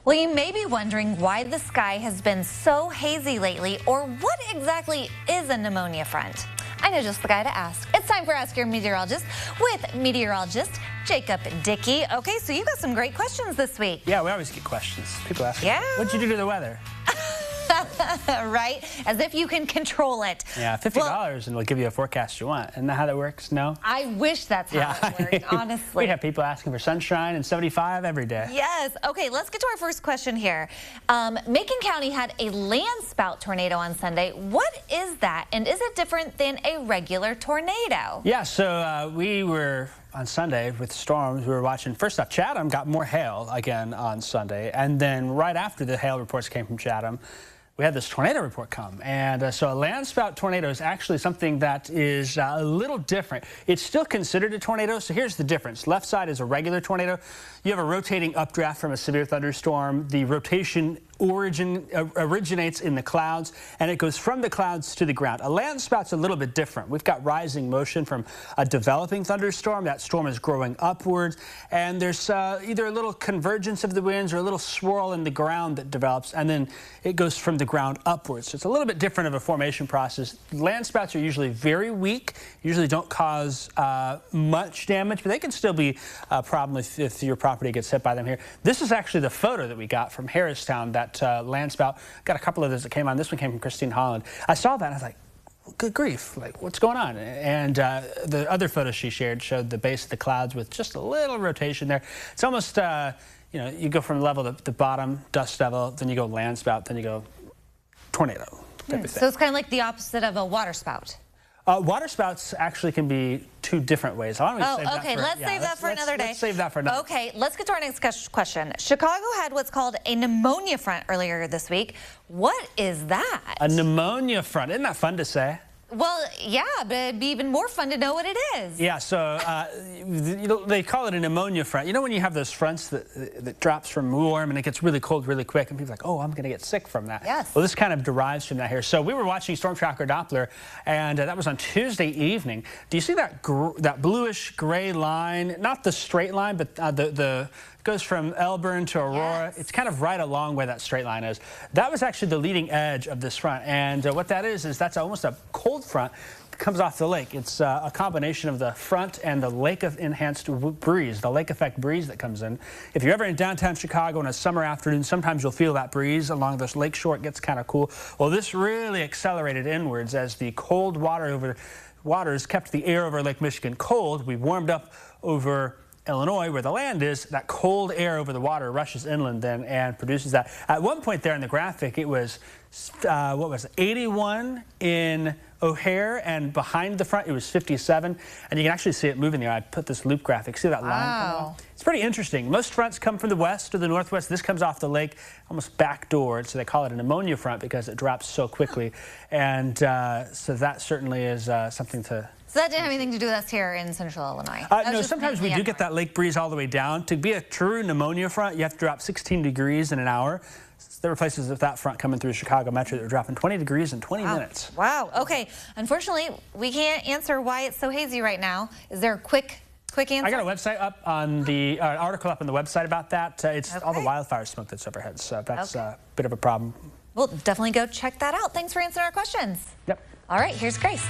Well, you may be wondering why the sky has been so hazy lately, or what exactly is a pneumonia front. I know just the guy to ask. It's time for Ask Your Meteorologist with meteorologist Jacob Dickey. Okay, so you got some great questions this week. Yeah, we always get questions. People ask, yeah, what'd you do to the weather? Right? As if you can control it. Yeah, $50 and we'll give you a forecast you want. Isn't that how that works? No? I wish that's how it worked, honestly. We have people asking for sunshine and 75 every day. Yes. Okay, let's get to our first question here. Macon County had a landspout tornado on Sunday. What is that, and is it different than a regular tornado? Yeah, so we were on Sunday with storms. We were watching, first off, Chatham got more hail again on Sunday, and then right after the hail reports came from Chatham, we had this tornado report come. And so a landspout tornado is actually something that is a little different. It's still considered a tornado, so here's the difference. Left side is a regular tornado. You have a rotating updraft from a severe thunderstorm. The rotation originates in the clouds, and it goes from the clouds to the ground. A landspout's a little bit different. We've got rising motion from a developing thunderstorm. That storm is growing upwards, and there's either a little convergence of the winds or a little swirl in the ground that develops, and then it goes from the ground upwards. So it's a little bit different of a formation process. Landspouts are usually very weak, usually don't cause much damage, but they can still be a problem if your property gets hit by them here. This is actually the photo that we got from Harristown, that landspout. Got a couple of those that came on. This one came from Christine Holland. I saw that and I was like, good grief, like what's going on? And the other photo she shared showed the base of the clouds with just a little rotation there. It's almost, you know, you go from level to the bottom, dust devil, then you go landspout, then you go tornado type of thing. So it's kind of like the opposite of a waterspout. Waterspouts actually can be two different ways. Let's save that for another day. Let's save that for another. Okay, let's get to our next question. Chicago had what's called a pneumonia front earlier this week. What is that? A pneumonia front. Isn't that fun to say? Well, yeah, but it'd be even more fun to know what it is. Yeah, so they call it a pneumonia front. You know when you have those fronts that drops from warm and it gets really cold really quick, and people are like, oh, I'm going to get sick from that. Yes. Well, this kind of derives from that here. So we were watching Storm Tracker Doppler, and that was on Tuesday evening. Do you see that bluish gray line? Not the straight line, but the goes from Elburn to Aurora. Yes. It's kind of right along where that straight line is. That was actually the leading edge of this front, and what that is that's almost a cold front that comes off the lake. It's a combination of the front and the lake-enhanced breeze, the lake effect breeze that comes in. If you're ever in downtown Chicago on a summer afternoon, sometimes you'll feel that breeze along this lake shore. It gets kind of cool. Well, this really accelerated inwards as the cold waters kept the air over Lake Michigan cold. We warmed up over Illinois, where the land is. That cold air over the water rushes inland then and produces that. At one point there in the graphic, it was, what was it, 81 in O'Hare, and behind the front it was 57, and you can actually see it moving there. I put this loop graphic. See that line? Wow. It's pretty interesting. Most fronts come from the west or the northwest. This comes off the lake, almost backdoored, so they call it a pneumonia front because it drops so quickly. And so that certainly is something to... So that didn't have anything to do with us here in central Illinois? No, sometimes we do get that lake breeze all the way down. To be a true pneumonia front, you have to drop 16 degrees in an hour. There were places with that front coming through Chicago Metro that were dropping 20 degrees in 20 minutes. Wow. Okay. Unfortunately, we can't answer why it's so hazy right now. Is there a quick answer? I got a website up on the article up on the website about that. It's all the wildfire smoke that's overhead, so that's a bit of a problem. We'll definitely go check that out. Thanks for answering our questions. Yep. All right. Here's Grace.